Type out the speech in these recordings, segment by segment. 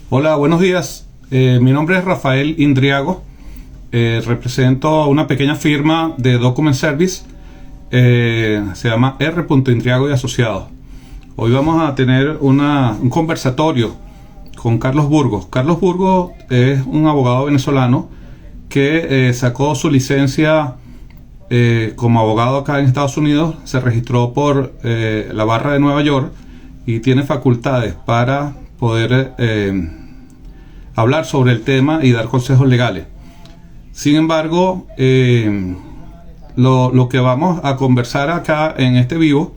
Hola, buenos días. Mi nombre es Rafael Indriago. Represento a una pequeña firma de Document Service. Se llama R. Indriago y Asociados. Hoy vamos a tener un conversatorio con Carlos Burgos. Carlos Burgos es un abogado venezolano que sacó su licencia como abogado acá en Estados Unidos. Se registró por la barra de Nueva York y tiene facultades para poder hablar sobre el tema y dar consejos legales. Sin embargo, lo que vamos a conversar acá en este vivo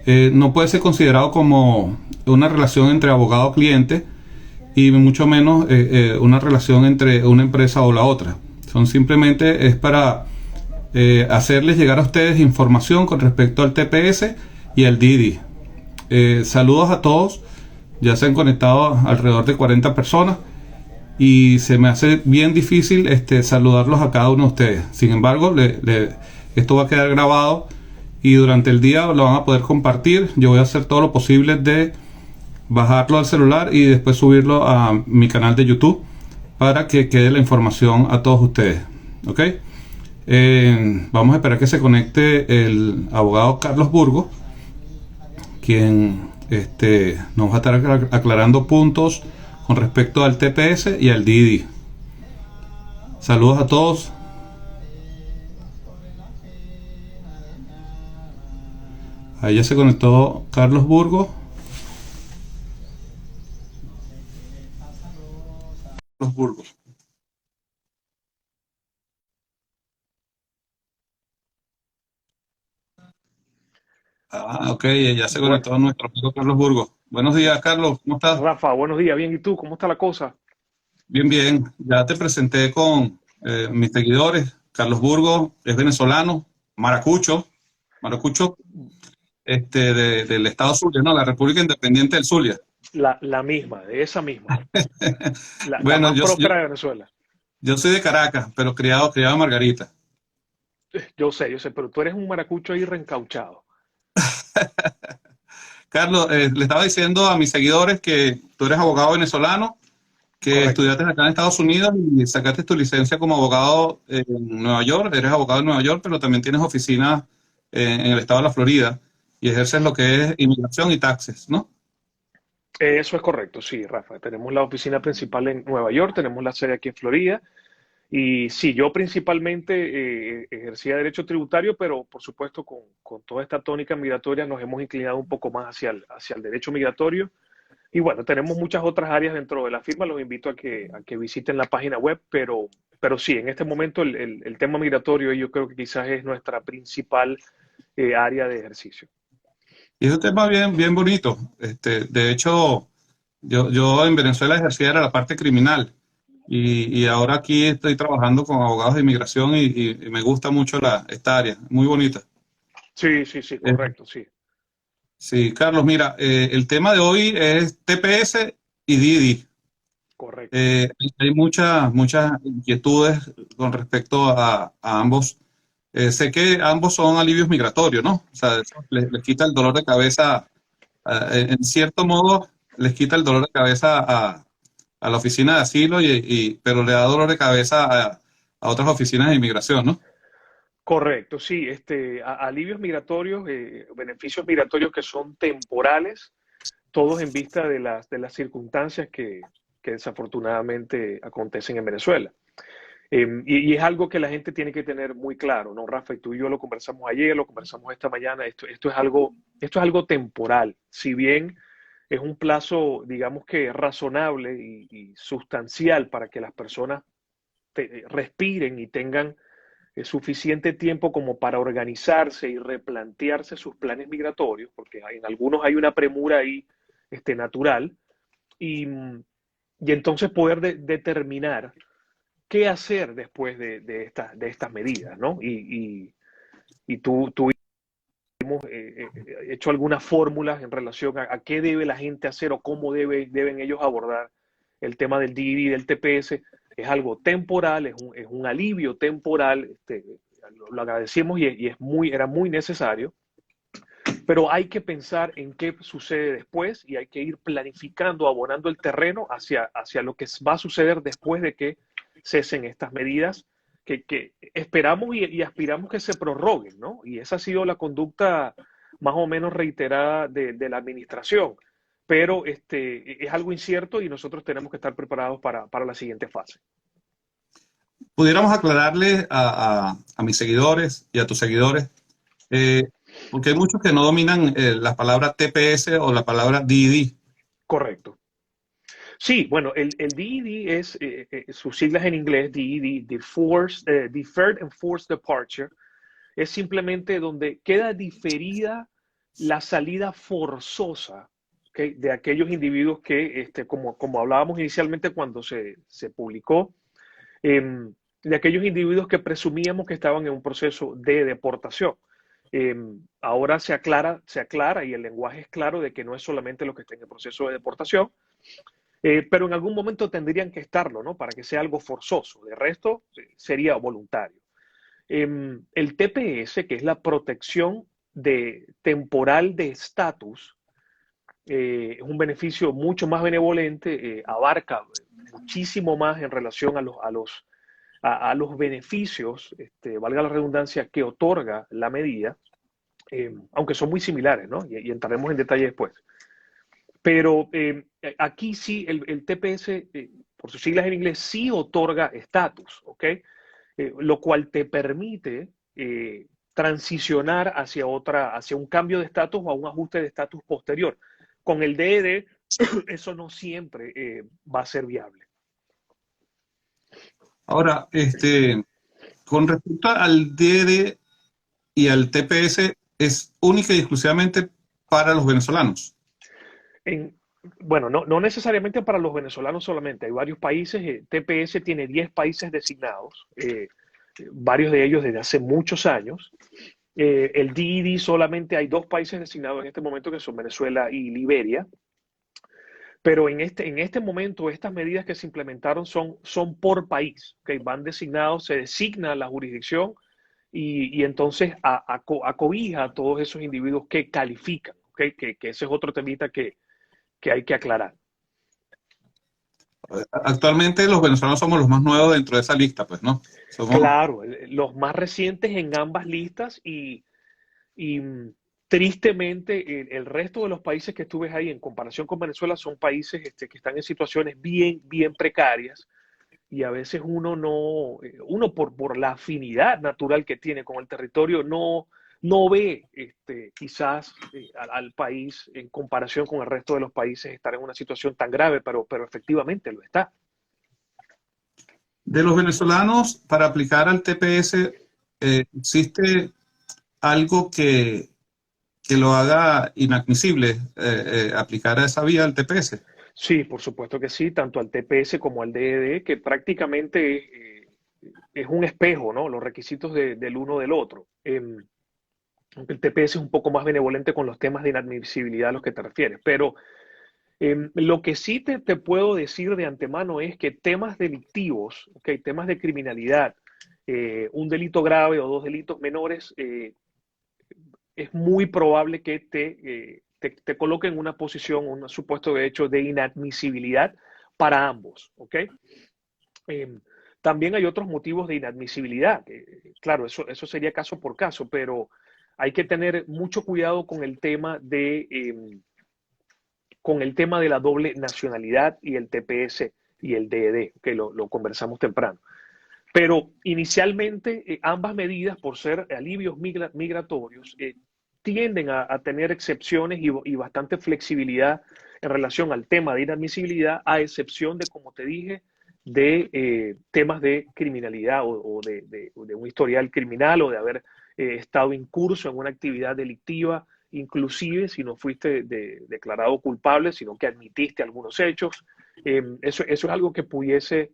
no puede ser considerado como una relación entre abogado-cliente y mucho menos una relación entre una empresa o la otra. Simplemente es para hacerles llegar a ustedes información con respecto al TPS y al DIDI. Saludos a todos. Ya se han conectado alrededor de 40 personas y se me hace bien difícil saludarlos a cada uno de ustedes. Sin embargo, esto va a quedar grabado y durante el día lo van a poder compartir. Yo voy a hacer todo lo posible de bajarlo al celular y después subirlo a mi canal de YouTube para que quede la información a todos ustedes. ¿Ok? Vamos a esperar que se conecte el abogado Carlos Burgos, quien nos va a estar aclarando puntos con respecto al TPS y al DIDI. Saludos a todos. Ahí ya se conectó Carlos Burgos. Carlos Burgos. Ok, ya se Bueno, conectó nuestro amigo Carlos Burgos. Buenos días, Carlos, ¿cómo estás? Rafa, buenos días, bien, ¿y tú? ¿Cómo está la cosa? Bien, bien. Ya te presenté con mis seguidores. Carlos Burgos es venezolano, maracucho, del estado Zulia, ¿no? La República Independiente del Zulia. La misma, de esa misma, la Bueno, más próspera de Venezuela. yo soy de Caracas, pero criado en Margarita. Yo sé, pero tú eres un maracucho ahí reencauchado. Carlos, le estaba diciendo a mis seguidores que tú eres abogado venezolano, que Correcto. estudiaste acá en Estados Unidos y sacaste tu licencia como abogado en Nueva York. Eres abogado en Nueva York, pero también tienes oficinas en el estado de la Florida y ejerces lo que es inmigración y taxes, ¿no? Eso es correcto, sí, Rafa. Tenemos la oficina principal en Nueva York, tenemos la sede aquí en Florida. Y sí, yo principalmente ejercía derecho tributario, pero por supuesto con toda esta tónica migratoria nos hemos inclinado un poco más hacia el derecho migratorio. Y bueno, tenemos muchas otras áreas dentro de la firma, los invito a que visiten la página web, pero sí, en este momento el tema migratorio yo creo que quizás es nuestra principal área de ejercicio. Y es un tema bien, bien bonito. De hecho, yo en Venezuela ejercía era la parte criminal y ahora aquí estoy trabajando con abogados de inmigración y me gusta mucho esta área, muy bonita. Sí, sí, sí, Eh, correcto, sí, sí, Carlos, mira, el tema de hoy es TPS y Didi. correcto. Hay muchas inquietudes con respecto a ambos. Sé que ambos son alivios migratorios, ¿no? O sea, eso les quita el dolor de cabeza, en cierto modo, les quita el dolor de cabeza a la oficina de asilo, pero le da dolor de cabeza a otras oficinas de inmigración, ¿no? Correcto, sí, alivios migratorios, beneficios migratorios que son temporales, todos en vista de las circunstancias que desafortunadamente acontecen en Venezuela. Y es algo que la gente tiene que tener muy claro, ¿no, Rafa? Y tú y yo lo conversamos ayer, lo conversamos esta mañana. Esto es algo temporal. Si bien es un plazo, digamos que razonable y sustancial para que las personas respiren y tengan suficiente tiempo como para organizarse y replantearse sus planes migratorios, porque en algunos hay una premura ahí natural, y, y entonces poder determinar qué hacer después de estas medidas, ¿no? Y tú hemos hecho algunas fórmulas en relación a qué debe la gente hacer o cómo deben ellos abordar el tema del DID y del TPS. Es algo temporal, es un alivio temporal, lo agradecemos y era muy necesario, pero hay que pensar en qué sucede después y hay que ir planificando, abonando el terreno hacia lo que va a suceder después de que cesen estas medidas que esperamos y aspiramos que se prorroguen, ¿no? Y esa ha sido la conducta más o menos reiterada de la administración, pero es algo incierto y nosotros tenemos que estar preparados para la siguiente fase. Pudiéramos aclararle a mis seguidores y a tus seguidores, eh, porque hay muchos que no dominan la palabra TPS o la palabra DED. Correcto. Sí, bueno, el DED es, sus siglas en inglés, DED, Deferred Enforced Departure, es simplemente donde queda diferida la salida forzosa, ¿okay?, de aquellos individuos que, como hablábamos inicialmente cuando se publicó, de aquellos individuos que presumíamos que estaban en un proceso de deportación. Ahora se aclara y el lenguaje es claro de que no es solamente los que estén en el proceso de deportación, pero en algún momento tendrían que estarlo, ¿no? Para que sea algo forzoso. De resto, sería voluntario. El TPS, que es la protección temporal de estatus, es un beneficio mucho más benevolente, abarca muchísimo más en relación a los beneficios, valga la redundancia, que otorga la medida, aunque son muy similares, ¿no? Y entraremos en detalle después. Pero aquí sí, el TPS, por sus siglas en inglés, sí otorga estatus, ¿ok? Lo cual te permite transicionar hacia un cambio de estatus o a un ajuste de estatus posterior. Con el DED, eso no siempre va a ser viable. Ahora, con respecto al DED y al TPS, ¿es única y exclusivamente para los venezolanos? Bueno, no necesariamente para los venezolanos solamente. Hay varios países. TPS tiene 10 países designados, varios de ellos desde hace muchos años. El DED solamente hay 2 países designados en este momento, que son Venezuela y Liberia. Pero en este momento, estas medidas que se implementaron son por país, ¿okay? Van designados, se designa la jurisdicción y entonces acobija a todos esos individuos que califican, ¿okay? Que ese es otro temita que hay que aclarar. Actualmente los venezolanos somos los más nuevos dentro de esa lista, pues, ¿no? Claro, los más recientes en ambas listas y tristemente el resto de los países que estuve ahí en comparación con Venezuela son países que están en situaciones bien, bien precarias y a veces uno por la afinidad natural que tiene con el territorio no ve quizás al país en comparación con el resto de los países estar en una situación tan grave, pero efectivamente lo está. De los venezolanos, para aplicar al TPS, ¿existe algo que lo haga inadmisible aplicar a esa vía al TPS? Sí, por supuesto que sí, tanto al TPS como al DED, que prácticamente es un espejo, ¿no? Los requisitos del uno del otro. Aunque el TPS es un poco más benevolente con los temas de inadmisibilidad a los que te refieres, pero lo que sí te puedo decir de antemano es que temas delictivos, ¿okay?, temas de criminalidad, un delito grave o 2 delitos menores, es muy probable que te coloquen en una posición, un supuesto de hecho de inadmisibilidad para ambos, ¿ok? También hay otros motivos de inadmisibilidad. Claro, eso sería caso por caso, pero hay que tener mucho cuidado con el tema de la doble nacionalidad y el TPS y el DED, que lo conversamos temprano. Pero inicialmente ambas medidas, por ser alivios migratorios, tienden a tener excepciones y bastante flexibilidad en relación al tema de inadmisibilidad, a excepción de, como te dije, de temas de criminalidad o de un historial criminal o de haber estado incurso en una actividad delictiva, inclusive si no fuiste declarado culpable, sino que admitiste algunos hechos. Eso es algo que pudiese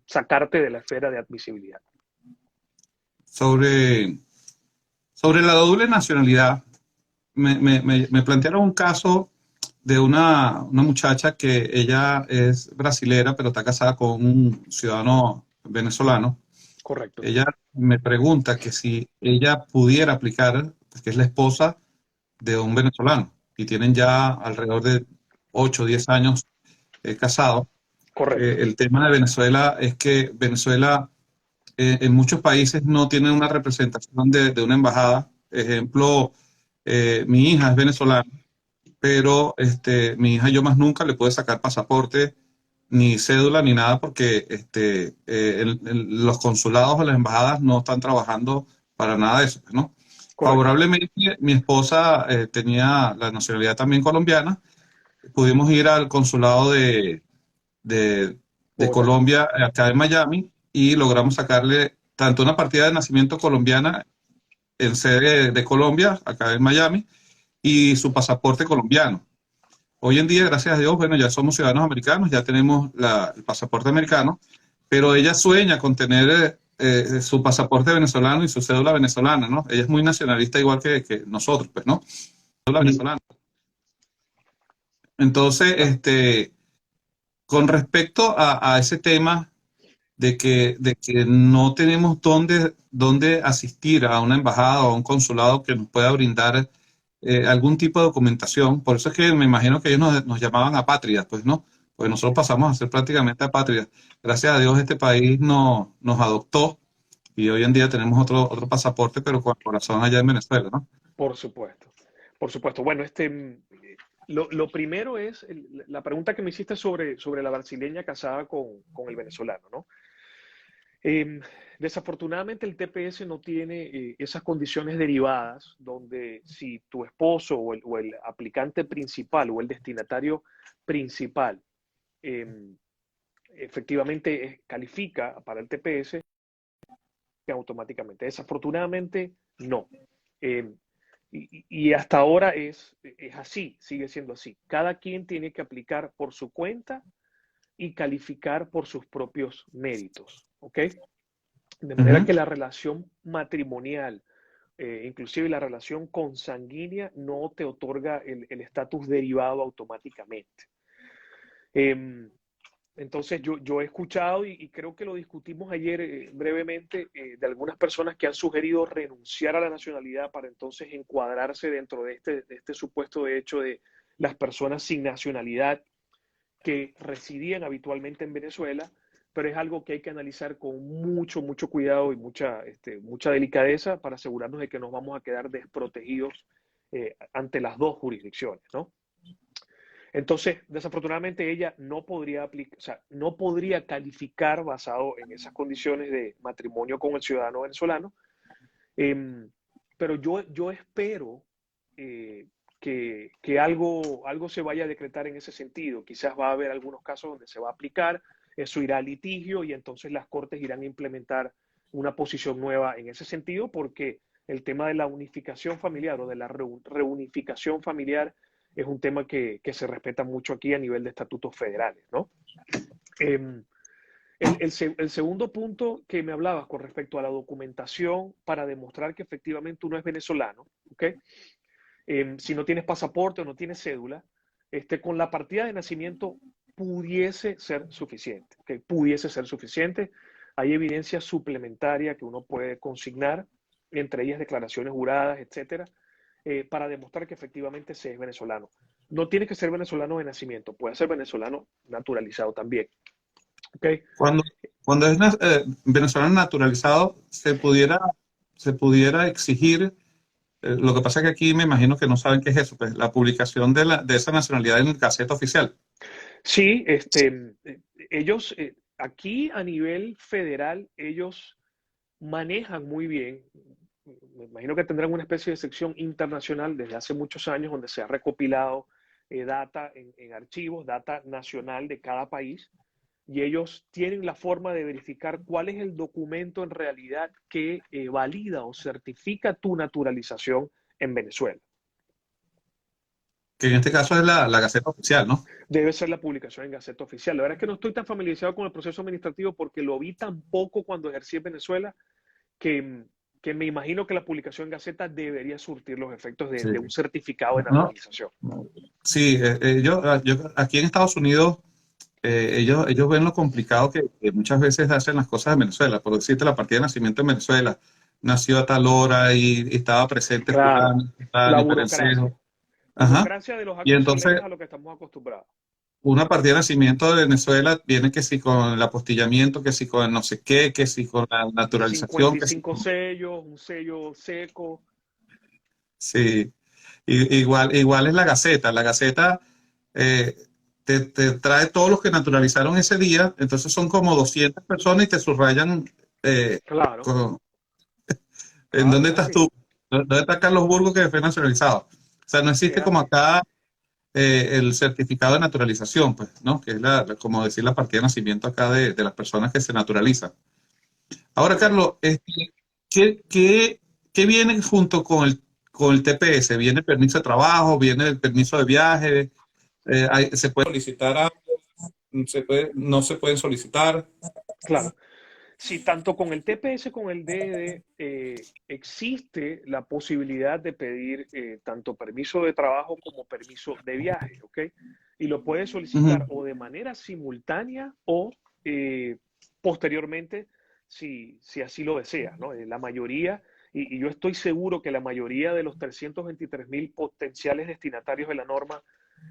sacarte de la esfera de admisibilidad. Sobre la doble nacionalidad, me plantearon un caso de una muchacha que ella es brasilera, pero está casada con un ciudadano venezolano. Correcto. Ella me pregunta que si ella pudiera aplicar, que es la esposa de un venezolano y tienen ya alrededor de 8 o 10 años casados. Correcto. El tema de Venezuela es que Venezuela en muchos países no tiene una representación de una embajada. Ejemplo, mi hija es venezolana, pero mi hija yo más nunca le pude sacar pasaporte, ni cédula, ni nada, porque los consulados o las embajadas no están trabajando para nada de eso, ¿no? Correcto. Favorablemente, mi esposa tenía la nacionalidad también colombiana. Pudimos ir al consulado de, de Bogotá. Colombia acá en Miami y logramos sacarle tanto una partida de nacimiento colombiana en sede de Colombia, acá en Miami, y su pasaporte colombiano. Hoy en día, gracias a Dios, bueno, ya somos ciudadanos americanos, ya tenemos el pasaporte americano, pero ella sueña con tener su pasaporte venezolano y su cédula venezolana, ¿no? Ella es muy nacionalista igual que nosotros, pues, ¿no? Cédula venezolana. Entonces, Claro. con respecto a ese tema de que no tenemos dónde asistir a una embajada o a un consulado que nos pueda brindar algún tipo de documentación. Por eso es que me imagino que ellos nos llamaban apátridas, pues no, pues nosotros pasamos a ser prácticamente apátridas. Gracias a Dios este país nos adoptó y hoy en día tenemos otro pasaporte, pero con el corazón allá en Venezuela, ¿no? Por supuesto. Por supuesto. Bueno, lo primero es la pregunta que me hiciste sobre la brasileña casada con el venezolano, ¿no? Eh, Desafortunadamente el TPS no tiene esas condiciones derivadas donde si tu esposo o el aplicante principal o el destinatario principal eh, efectivamente califica para el TPS automáticamente. Desafortunadamente no. Eh, y hasta ahora es así, sigue siendo así. Cada quien tiene que aplicar por su cuenta y calificar por sus propios méritos, ¿ok? De manera Ujú. que la relación matrimonial, inclusive la relación consanguínea, no te otorga el estatus derivado automáticamente. Eh, entonces yo he escuchado y creo que lo discutimos ayer brevemente de algunas personas que han sugerido renunciar a la nacionalidad para entonces encuadrarse dentro de este supuesto de hecho de las personas sin nacionalidad que residían habitualmente en Venezuela, pero es algo que hay que analizar con mucho, mucho cuidado y mucha delicadeza para asegurarnos de que nos vamos a quedar desprotegidos ante las dos jurisdicciones, ¿no? Entonces, desafortunadamente ella no podría aplicar, o sea, no podría calificar basado en esas condiciones de matrimonio con el ciudadano venezolano, eh, pero yo espero eh, que algo se vaya a decretar en ese sentido. Quizás va a haber algunos casos donde se va a aplicar, eso irá a litigio y entonces las cortes irán a implementar una posición nueva en ese sentido porque el tema de la unificación familiar o de la reunificación familiar es un tema que se respeta mucho aquí a nivel de estatutos federales, ¿no? Eh, el segundo punto que me hablabas con respecto a la documentación para demostrar que efectivamente uno es venezolano, ¿ok? Si no tienes pasaporte o no tienes cédula, con la partida de nacimiento pudiese ser suficiente, ¿ok? Pudiese ser suficiente. Hay evidencia suplementaria que uno puede consignar, entre ellas declaraciones juradas, etcétera, para demostrar que efectivamente se es venezolano. No tiene que ser venezolano de nacimiento, puede ser venezolano naturalizado también. ¿Okay? Cuando, cuando es venezolano naturalizado, se pudiera exigir. Lo que pasa es que aquí me imagino que no saben qué es eso, pues la publicación de esa nacionalidad en el Gaceta Oficial. Sí, ellos, aquí a nivel federal, ellos manejan muy bien, me imagino que tendrán una especie de sección internacional desde hace muchos años donde se ha recopilado data en archivos, data nacional de cada país, y ellos tienen la forma de verificar cuál es el documento en realidad que valida o certifica tu naturalización en Venezuela. Que en este caso es la Gaceta Oficial, ¿no? Debe ser la publicación en Gaceta Oficial. La verdad es que no estoy tan familiarizado con el proceso administrativo porque lo vi tan poco cuando ejercí en Venezuela que, que me imagino que la publicación en Gaceta debería surtir los efectos Sí. de un certificado de No, naturalización. sí, aquí en Estados Unidos, ellos ven lo complicado que muchas veces hacen las cosas en Venezuela. Por decirte, la partida de nacimiento en Venezuela, nació a tal hora y estaba presente Claro, fulano, la fulano y perencejo. perencejo. Ajá. Burocracia de los Y actos entonces, solemnes a lo que estamos acostumbrados. una partida de nacimiento de Venezuela viene que si con el apostillamiento, que si con el no sé qué, que si con la naturalización, que si 55 con... sellos, un sello seco. Sí. Igual es la Gaceta. La Gaceta eh, te trae todos los que naturalizaron ese día, entonces son como 200 personas y te subrayan Claro, con- en claro, dónde es estás así. tú, dónde está Carlos Burgos que fue nacionalizado. O sea, no Es existe como así. acá el certificado de naturalización, pues, ¿no? Que es como decir la partida de nacimiento acá de las personas que se naturalizan. Ahora, Correcto. Carlos, ¿qué, qué, qué viene junto con el TPS? ¿Viene el permiso de trabajo? ¿Viene el permiso de viaje? ¿Se puede solicitar no se pueden solicitar? Claro. Si tanto con el TPS como el DED existe la posibilidad de pedir tanto permiso de trabajo como permiso de viaje, ¿ok? Y lo puedes solicitar Ujú, o de manera simultánea o posteriormente si así lo deseas, ¿no? La mayoría, y yo estoy seguro que la mayoría de los 323.000 potenciales destinatarios de la norma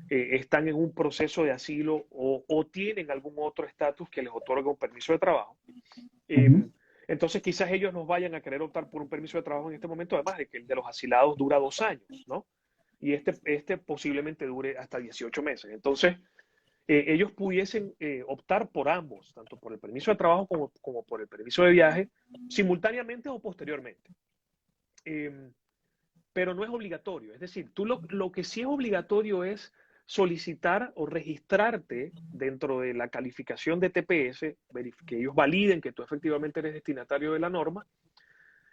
están en un proceso de asilo o tienen algún otro estatus que les otorga un permiso de trabajo. ujú. Eh, entonces quizás ellos nos vayan a querer optar por un permiso de trabajo en este momento, además de que el de los asilados dura 2 años, ¿no? Y este posiblemente dure hasta 18 meses. Entonces, ellos pudiesen optar por ambos, tanto por el permiso de trabajo como por el permiso de viaje, simultáneamente o posteriormente. Eh, pero no es obligatorio. Es decir, tú lo que sí es obligatorio es solicitar o registrarte dentro de la calificación de TPS, que ellos validen que tú efectivamente eres destinatario de la norma,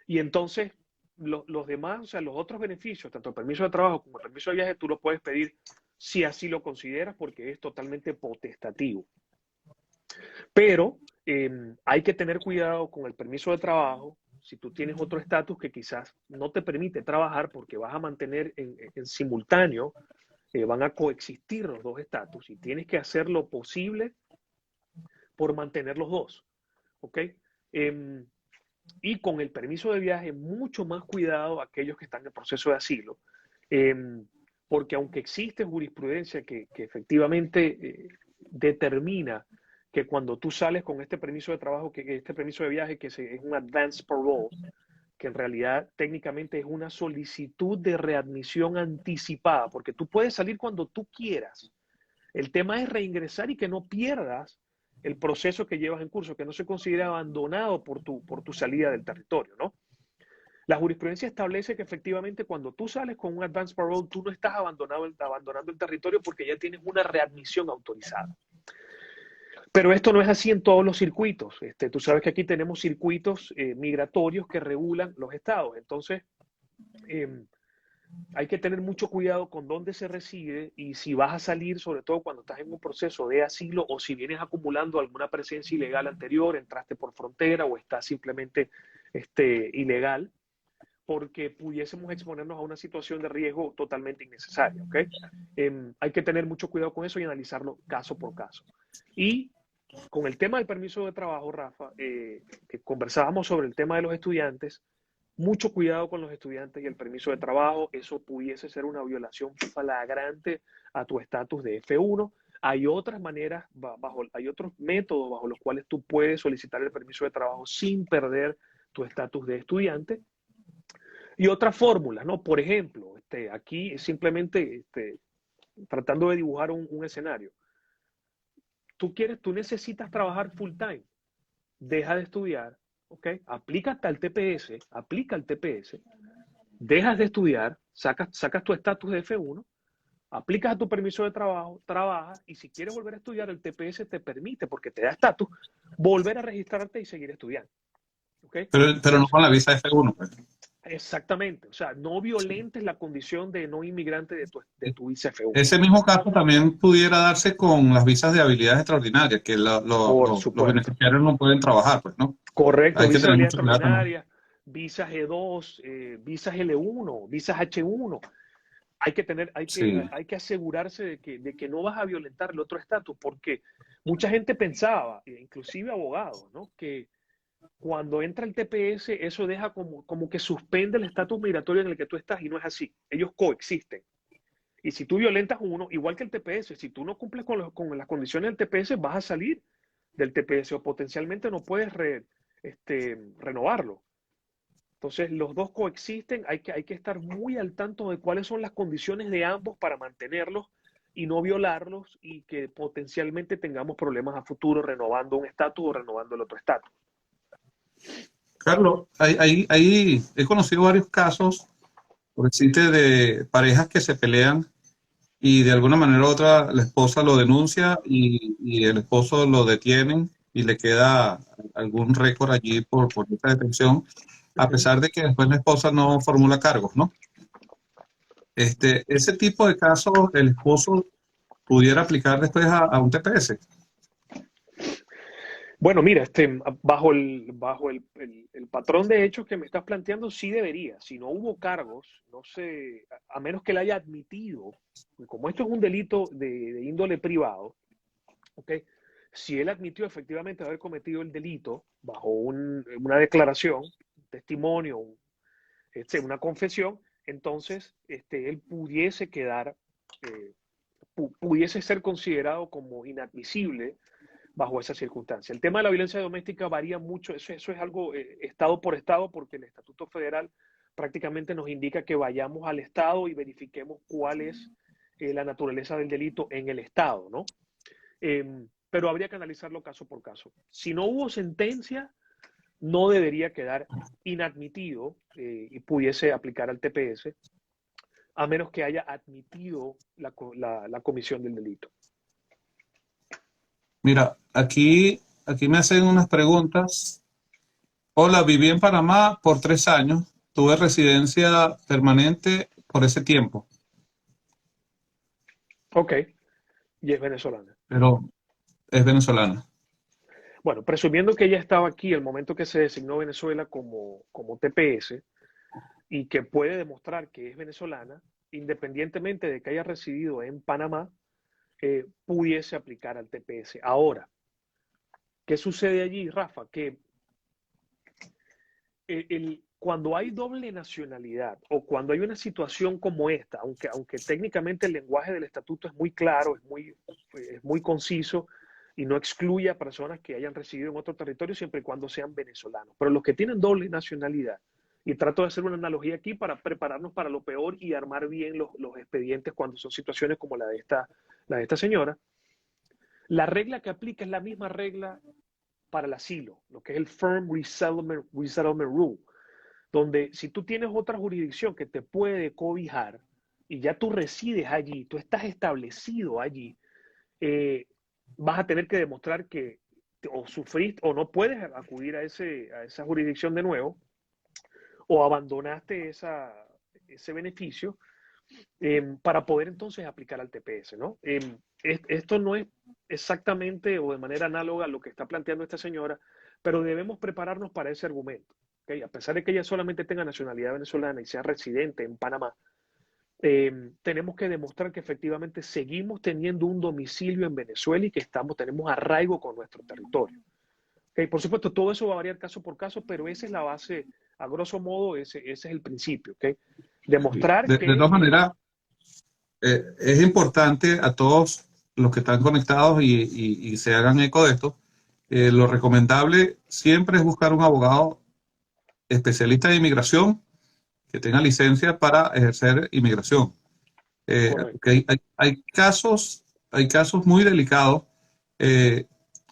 y entonces los demás, o sea, los otros beneficios, tanto el permiso de trabajo como el permiso de viaje, tú los puedes pedir si así lo consideras, porque es totalmente potestativo. Pero hay que tener cuidado con el permiso de trabajo. Si tú tienes otro estatus que quizás no te permite trabajar porque vas a mantener en simultáneo, van a coexistir los dos estatus y tienes que hacer lo posible por mantener los dos. ¿Ok? Eh, y con el permiso de viaje, mucho más cuidado a aquellos que están en proceso de asilo, eh, porque aunque existe jurisprudencia que efectivamente determina que cuando tú sales con este permiso de trabajo, que este permiso de viaje, es un advance parole, que en realidad técnicamente es una solicitud de readmisión anticipada, porque tú puedes salir cuando tú quieras. El tema es reingresar y que no pierdas el proceso que llevas en curso, que no se considere abandonado por tu salida del territorio, ¿no? La jurisprudencia establece que efectivamente cuando tú sales con un advance parole, tú no estás abandonando el territorio porque ya tienes una readmisión autorizada. Pero esto no es así en todos los circuitos. Tú sabes que aquí tenemos circuitos migratorios que regulan los estados. Entonces, eh, hay que tener mucho cuidado con dónde se reside y si vas a salir, sobre todo cuando estás en un proceso de asilo o si vienes acumulando alguna presencia ilegal anterior, entraste por frontera o estás simplemente ilegal, porque pudiésemos exponernos a una situación de riesgo totalmente innecesaria. ¿Ok? Hay que tener mucho cuidado con eso y analizarlo caso por caso. Y con el tema del permiso de trabajo, Rafa, que conversábamos sobre el tema de los estudiantes, mucho cuidado con los estudiantes y el permiso de trabajo. Eso pudiese ser una violación flagrante a tu estatus de F1. Hay otras maneras, hay otros métodos bajo los cuales tú puedes solicitar el permiso de trabajo sin perder tu estatus de estudiante. Y otras fórmulas, ¿no? Por ejemplo, aquí simplemente tratando de dibujar un escenario. Tú necesitas trabajar full time, deja de estudiar, ¿ok? Aplica el TPS, dejas de estudiar, sacas tu estatus de F1, aplicas a tu permiso de trabajo, trabajas y si quieres volver a estudiar, el TPS te permite, porque te da estatus, volver a registrarte y seguir estudiando. ¿Ok? Pero no con la visa F1, pues. Exactamente, o sea, no violentes la condición de no inmigrante de tu visa F1. Ese mismo caso también pudiera darse con las visas de habilidades extraordinarias, que Por los supuesto. beneficiarios no pueden trabajar, pues, ¿no? Correcto, Hay que visa de tener habilidad mucho cuidado también. extraordinaria, visa G2, visas L1, visas H1. Sí. Hay que asegurarse de que no vas a violentar el otro estatus, porque mucha gente pensaba, inclusive abogados, ¿no? Que cuando entra el TPS, eso deja como que suspende el estatus migratorio en el que tú estás y no es así. Ellos coexisten. Y si tú violentas uno, igual que el TPS, si tú no cumples con las condiciones del TPS, vas a salir del TPS o potencialmente no puedes renovarlo. Entonces, los dos coexisten, hay que estar muy al tanto de cuáles son las condiciones de ambos para mantenerlos y no violarlos y que potencialmente tengamos problemas a futuro renovando un estatus o renovando el otro estatus. Carlos, he conocido varios casos, porque existe de parejas que se pelean y de alguna manera u otra la esposa lo denuncia y el esposo lo detienen y le queda algún récord allí por esta detención, Uh a -huh. pesar de que después la esposa no formula cargos, ¿no? Ese tipo de casos, el esposo pudiera aplicar después a un TPS. Bueno, mira, bajo el patrón de hechos que me estás planteando, sí debería. Si no hubo cargos, no sé, a menos que él haya admitido, como esto es un delito de índole privado, ¿ok? Si él admitió efectivamente haber cometido el delito bajo una declaración, un testimonio, una confesión, entonces él pudiese quedar, eh, pudiese ser considerado como inadmisible bajo esa circunstancia. El tema de la violencia doméstica varía mucho, eso es algo estado por estado, porque el Estatuto Federal prácticamente nos indica que vayamos al estado y verifiquemos cuál es la naturaleza del delito en el estado, ¿no? Pero habría que analizarlo caso por caso. Si no hubo sentencia, no debería quedar inadmitido y pudiese aplicar al TPS, a menos que haya admitido la comisión del delito. Mira, aquí me hacen unas preguntas. Hola, viví en Panamá por 3 años. Tuve residencia permanente por ese tiempo, Ok, y es venezolana. pero es venezolana. Bueno, presumiendo que ella estaba aquí el momento que se designó Venezuela como TPS y que puede demostrar que es venezolana, independientemente de que haya residido en Panamá, pudiese aplicar al TPS. Ahora, ¿qué sucede allí, Rafa? Que cuando hay doble nacionalidad o cuando hay una situación como esta, aunque técnicamente el lenguaje del estatuto es muy claro, es muy conciso y no excluye a personas que hayan residido en otro territorio siempre y cuando sean venezolanos, pero los que tienen doble nacionalidad, y trato de hacer una analogía aquí para prepararnos para lo peor y armar bien los expedientes cuando son situaciones como la de esta señora, la regla que aplica es la misma regla para el asilo, lo que es el Firm Resettlement Rule, donde si tú tienes otra jurisdicción que te puede cobijar y ya tú resides allí, tú estás establecido allí, eh, vas a tener que demostrar que o sufriste o no puedes acudir a esa jurisdicción de nuevo o abandonaste ese beneficio para poder entonces aplicar al TPS, ¿no? Esto no es exactamente o de manera análoga a lo que está planteando esta señora, pero debemos prepararnos para ese argumento. ¿Okay? A pesar de que ella solamente tenga nacionalidad venezolana y sea residente en Panamá, tenemos que demostrar que efectivamente seguimos teniendo un domicilio en Venezuela y que tenemos arraigo con nuestro territorio. ¿Okay? Por supuesto, todo eso va a variar caso por caso, pero esa es la base, a grosso modo, ese es el principio. ¿Okay? Demostrar De que todas maneras, es importante a todos los que están conectados y se hagan eco de esto. Lo recomendable siempre es buscar un abogado especialista de inmigración que tenga licencia para ejercer inmigración. correcto. Okay, hay casos muy delicados. eh,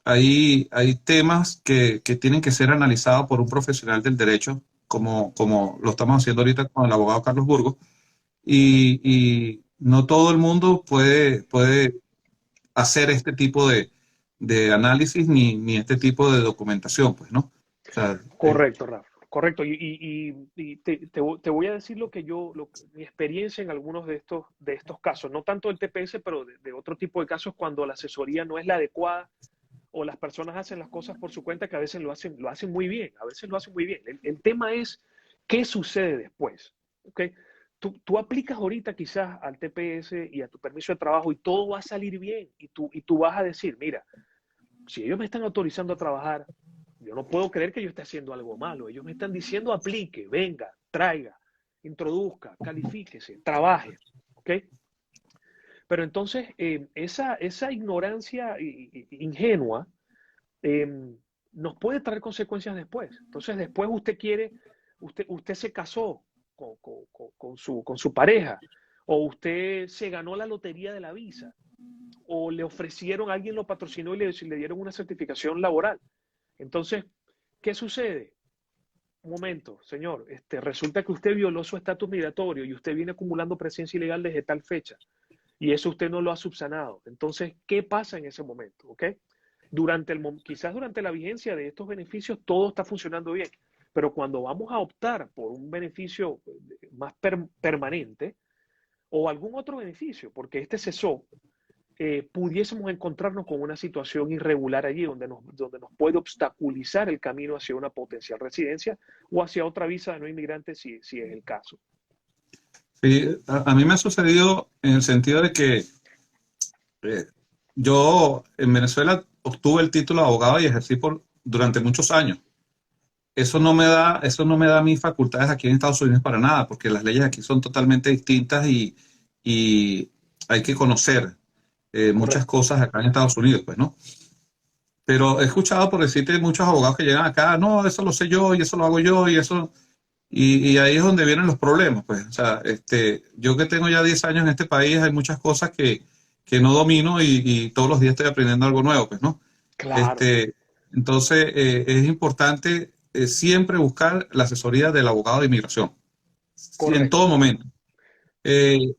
hay temas que tienen que ser analizados por un profesional del derecho, como lo estamos haciendo ahorita con el abogado Carlos Burgos, y no todo el mundo puede hacer este tipo de análisis ni este tipo de documentación, pues, ¿no? O sea, Correcto, Rafa. Correcto. Y te voy a decir mi experiencia en algunos de estos casos, no tanto del TPS, pero de otro tipo de casos cuando la asesoría no es la adecuada o las personas hacen las cosas por su cuenta, que a veces lo hacen muy bien, a veces lo hacen muy bien. El tema es qué sucede después. ¿Okay? Tú aplicas ahorita quizás al TPS y a tu permiso de trabajo y todo va a salir bien y tú vas a decir, mira, si ellos me están autorizando a trabajar, yo no puedo creer que yo esté haciendo algo malo. Ellos me están diciendo aplique, venga, traiga, introduzca, califíquese, trabaje. ¿Ok? Pero entonces, esa ignorancia ingenua eh, nos puede traer consecuencias después. Entonces, después usted se casó con su pareja, o usted se ganó la lotería de la visa, o le ofrecieron, alguien lo patrocinó y le dieron una certificación laboral. Entonces, ¿qué sucede? Un momento, señor, resulta que usted violó su estatus migratorio y usted viene acumulando presencia ilegal desde tal fecha y eso usted no lo ha subsanado. Entonces, ¿qué pasa en ese momento? ¿Ok? Quizás durante la vigencia de estos beneficios todo está funcionando bien, pero cuando vamos a optar por un beneficio más permanente o algún otro beneficio, porque este cesó, pudiésemos encontrarnos con una situación irregular allí donde nos puede obstaculizar el camino hacia una potencial residencia o hacia otra visa de no inmigrante si es el caso. Sí, a mí me ha sucedido en el sentido de que eh, yo en Venezuela obtuve el título de abogado y ejercí durante muchos años. Eso no me da mis facultades aquí en Estados Unidos para nada, porque las leyes aquí son totalmente distintas y hay que conocer muchas Correcto. cosas acá en Estados Unidos, pues, ¿no? Pero he escuchado por decirte muchos abogados que llegan acá, no, eso lo sé yo y eso lo hago yo y eso, y ahí es donde vienen los problemas, pues. O sea, yo que tengo ya 10 años en este país, hay muchas cosas que no domino y todos los días estoy aprendiendo algo nuevo, pues, ¿no? Claro, Este, entonces, es importante siempre buscar la asesoría del abogado de inmigración, en todo correcto. momento. Eh,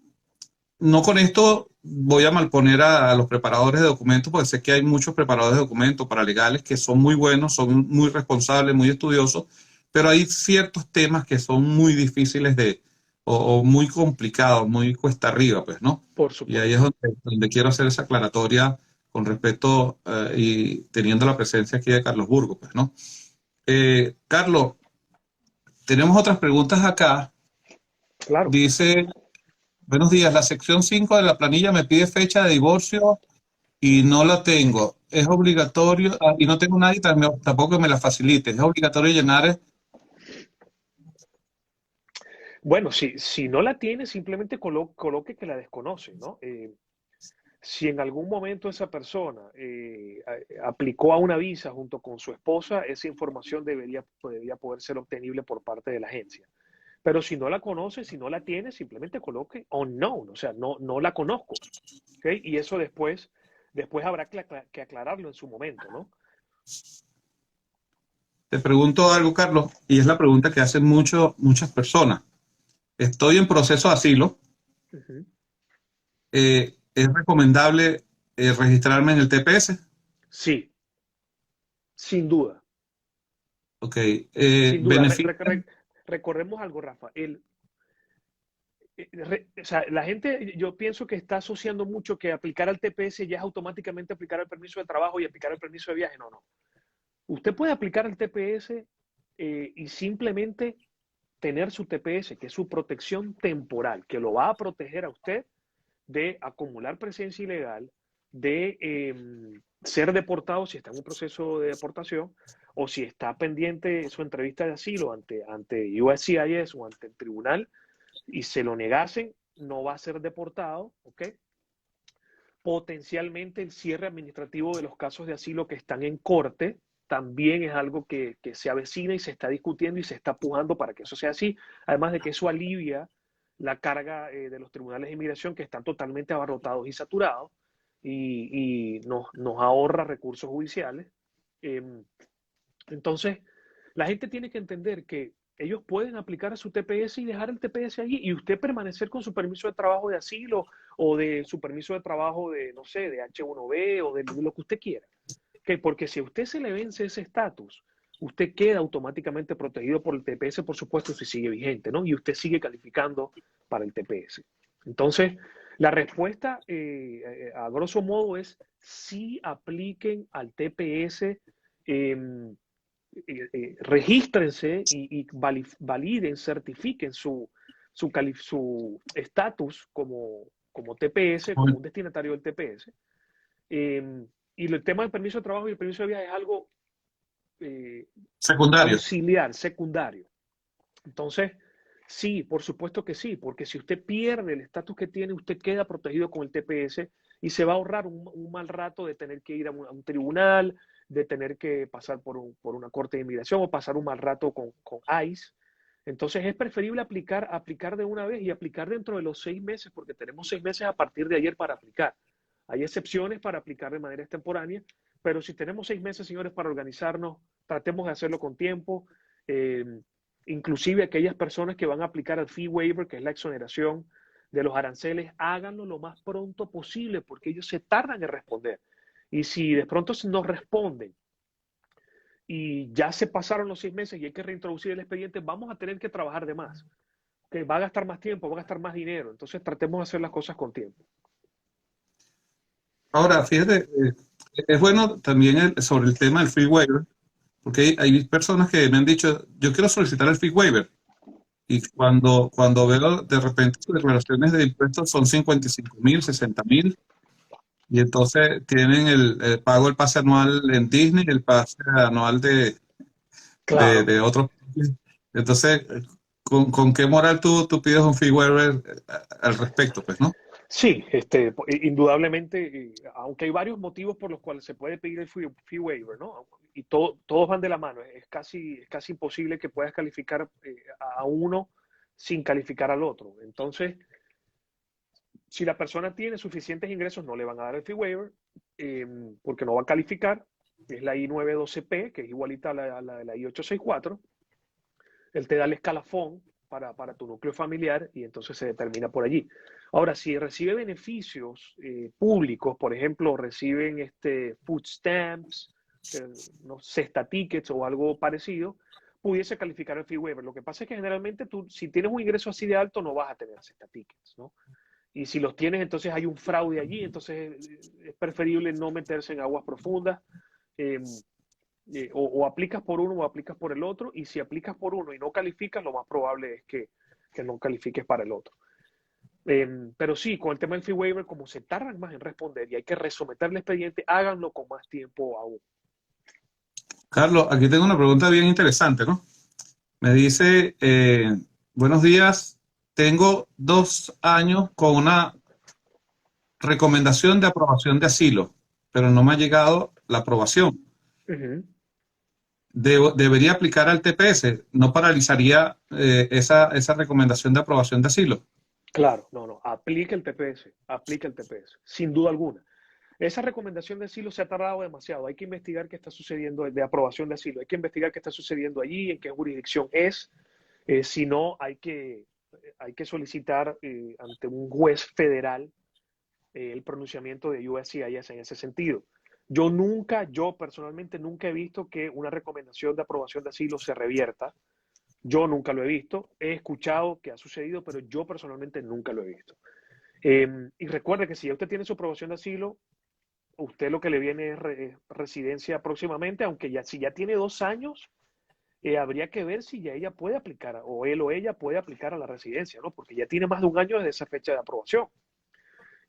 no con esto voy a malponer a los preparadores de documentos, porque sé que hay muchos preparadores de documentos paralegales que son muy buenos, son muy responsables, muy estudiosos, pero hay ciertos temas que son muy difíciles o muy complicados, muy cuesta arriba, pues, ¿no? Por Y ahí es supuesto. donde quiero hacer esa aclaratoria con respecto y teniendo la presencia aquí de Carlos Burgos, pues, ¿no? Carlos, tenemos otras preguntas acá. Claro. Dice, buenos días, la sección 5 de la planilla me pide fecha de divorcio y no la tengo. Es obligatorio, y no tengo nadie tampoco que me la facilite. Es obligatorio llenar. Bueno, si no la tiene, simplemente coloque que la desconoce, ¿no? Si en algún momento esa persona aplicó a una visa junto con su esposa, esa información debería poder ser obtenible por parte de la agencia. Pero si no la conoce, si no la tiene, simplemente coloque unknown, o sea, no la conozco. ¿Ok? Y eso después habrá que aclararlo en su momento, ¿no? Te pregunto algo, Carlos, y es la pregunta que hacen muchas personas. Estoy en proceso de asilo. Ujú. ¿Es recomendable registrarme en el TPS? Sí, sin duda. Ok. Sin duda. ¿Benefician? Recordemos algo, Rafa. O sea, la gente, yo pienso que está asociando mucho que aplicar al TPS ya es automáticamente aplicar el permiso de trabajo y aplicar el permiso de viaje. No, no. Usted puede aplicar al TPS y simplemente tener su TPS, que es su protección temporal, que lo va a proteger a usted de acumular presencia ilegal, de ser deportado si está en un proceso de deportación o si está pendiente su entrevista de asilo ante USCIS o ante el tribunal y se lo negasen, no va a ser deportado, ¿ok? Potencialmente el cierre administrativo de los casos de asilo que están en corte también es algo que se avecina y se está discutiendo y se está pujando para que eso sea así, además de que eso alivia la carga de los tribunales de inmigración que están totalmente abarrotados y saturados y nos ahorra recursos judiciales. Eh, entonces, la gente tiene que entender que ellos pueden aplicar a su TPS y dejar el TPS allí y usted permanecer con su permiso de trabajo de asilo o de su permiso de trabajo de, no sé, de H1B o de lo que usted quiera. ¿Okay? Porque si a usted se le vence ese estatus, usted queda automáticamente protegido por el TPS, por supuesto, si sigue vigente, ¿no? Y usted sigue calificando para el TPS. Entonces, la respuesta, a grosso modo, es sí apliquen al TPS. Eh, regístrense y validen, certifiquen su estatus como TPS, como un destinatario del TPS. Y el tema del permiso de trabajo y el permiso de viaje es algo Secundario. auxiliar, secundario. Entonces, sí, por supuesto que sí, porque si usted pierde el estatus que tiene, usted queda protegido con el TPS y se va a ahorrar un mal rato de tener que ir a un tribunal, de tener que pasar por una corte de inmigración o pasar un mal rato con ICE. Entonces es preferible aplicar de una vez y aplicar dentro de los 6 meses, porque tenemos 6 meses a partir de ayer para aplicar. Hay excepciones para aplicar de manera extemporánea, pero si tenemos 6 meses, señores, para organizarnos, tratemos de hacerlo con tiempo. Eh, Inclusive aquellas personas que van a aplicar al fee waiver, que es la exoneración de los aranceles, háganlo lo más pronto posible, porque ellos se tardan en responder. Y si de pronto nos responden y ya se pasaron los 6 meses y hay que reintroducir el expediente, vamos a tener que trabajar de más, que va a gastar más tiempo, va a gastar más dinero. Entonces tratemos de hacer las cosas con tiempo. Ahora, fíjate, es bueno también sobre el tema del free waiver, porque hay personas que me han dicho, yo quiero solicitar el free waiver. Y cuando veo de repente sus declaraciones de impuestos son 55.000, 60.000, y entonces tienen el pago del pase anual en Disney, el pase anual Claro. de otros. Entonces, ¿con qué moral tú pides un fee waiver al respecto, pues, no? Sí, indudablemente, aunque hay varios motivos por los cuales se puede pedir el fee waiver, ¿no? Y todos van de la mano. Es casi imposible que puedas calificar a uno sin calificar al otro. Entonces, si la persona tiene suficientes ingresos, no le van a dar el fee waiver eh, porque no va a calificar. Es la I-912P, que es igualita a la de la I-864. Él te da el escalafón para tu núcleo familiar y entonces se determina por allí. Ahora, si recibe beneficios públicos, por ejemplo, reciben food stamps, no, cesta tickets o algo parecido, pudiese calificar el fee waiver. Lo que pasa es que generalmente tú, si tienes un ingreso así de alto, no vas a tener cesta tickets, ¿no? Y si los tienes, entonces hay un fraude allí, entonces es preferible no meterse en aguas profundas. Eh, o aplicas por uno o aplicas por el otro, y si aplicas por uno y no calificas, lo más probable es que no califiques para el otro. Pero sí, con el tema del fee waiver, como se tardan más en responder y hay que resometer el expediente, háganlo con más tiempo aún. Carlos, aquí tengo una pregunta bien interesante, ¿no? Me dice, buenos días, tengo 2 años con una recomendación de aprobación de asilo, pero no me ha llegado la aprobación. Uh -huh. Debería aplicar al TPS, no paralizaría esa recomendación de aprobación de asilo. Claro, no, no, aplica el TPS, sin duda alguna. Esa recomendación de asilo se ha tardado demasiado. Hay que investigar qué está sucediendo de aprobación de asilo. Hay que investigar qué está sucediendo allí, en qué jurisdicción es. Si no, hay que solicitar ante un juez federal el pronunciamiento de USCIS en ese sentido. Yo personalmente nunca he visto que una recomendación de aprobación de asilo se revierta. Yo nunca lo he visto. He escuchado que ha sucedido, pero yo personalmente nunca lo he visto. Y recuerde que si ya usted tiene su aprobación de asilo, usted lo que le viene es residencia próximamente, aunque si ya tiene 2 años, habría que ver si ya ella puede aplicar, o él o ella puede aplicar a la residencia, ¿no? Porque ya tiene más de un año desde esa fecha de aprobación.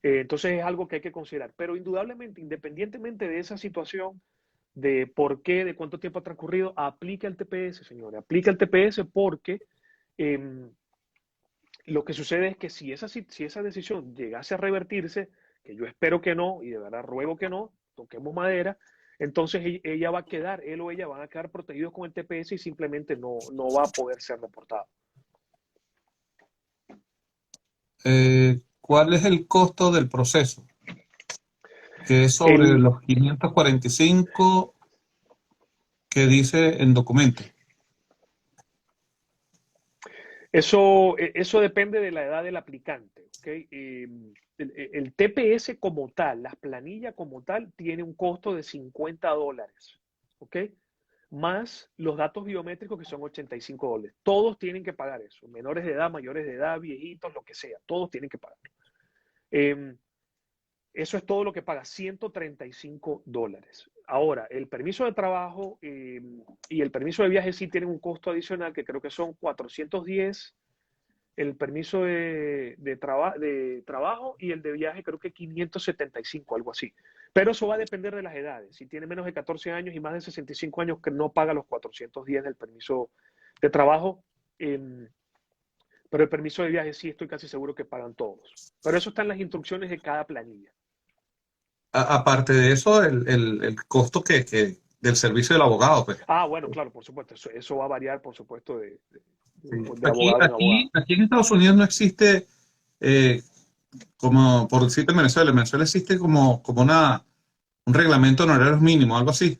Entonces es algo que hay que considerar. Pero indudablemente, independientemente de esa situación, de por qué, de cuánto tiempo ha transcurrido, aplica el TPS, señores. Aplica el TPS porque eh, lo que sucede es que si esa decisión llegase a revertirse, que yo espero que no, y de verdad ruego que no, toquemos madera, entonces ella va a quedar, él o ella van a quedar protegidos con el TPS y simplemente no va a poder ser reportado. ¿Cuál es el costo del proceso? Que es sobre El, los 545 que dice el documento. eso depende de la edad del aplicante. ¿Okay? El TPS como tal, las planillas como tal, tiene un costo de $50. ¿Ok? Más los datos biométricos que son $85. Todos tienen que pagar eso. Menores de edad, mayores de edad, viejitos, lo que sea. Todos tienen que pagar. Eh, Eso es todo lo que paga, $135. Ahora, el permiso de trabajo y el permiso de viaje sí tienen un costo adicional que creo que son 410. El permiso de trabajo y el de viaje creo que 575, algo así. Pero eso va a depender de las edades. Si tiene menos de 14 años y más de 65 años, que no paga los 400 días del permiso de trabajo. Pero el permiso de viaje sí estoy casi seguro que pagan todos. Pero eso está en las instrucciones de cada planilla. Aparte de eso, el costo del servicio del abogado, pues. Ah, bueno, claro, por supuesto. Eso va a variar, por supuesto, Sí. de abogado en abogado. Aquí en Estados Unidos no existe, eh, como por decirte en Venezuela existe como un reglamento de honorarios mínimo, algo así.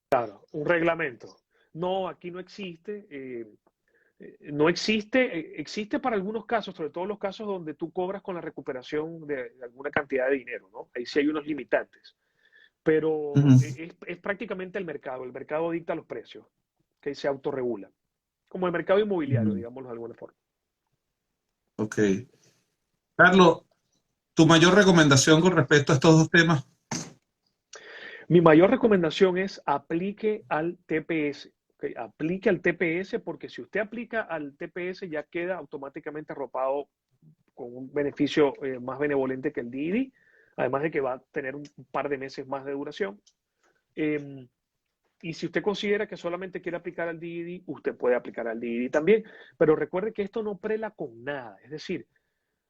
Claro, un reglamento. No, aquí no existe. No existe, existe para algunos casos, sobre todo los casos donde tú cobras con la recuperación de alguna cantidad de dinero, ¿no? Ahí sí hay unos limitantes, pero Ujú. es prácticamente el mercado dicta los precios, que se autorregula, como el mercado inmobiliario, Ujú. digámoslo de alguna forma. Ok. Carlos, tu mayor recomendación con respecto a estos dos temas. Mi mayor recomendación es aplique al TPS. ¿Okay? Aplique al TPS porque si usted aplica al TPS ya queda automáticamente arropado con un beneficio más benevolente que el DID, además de que va a tener un par de meses más de duración. Eh, y si usted considera que solamente quiere aplicar al DID, usted puede aplicar al DID también. Pero recuerde que esto no prela con nada. Es decir,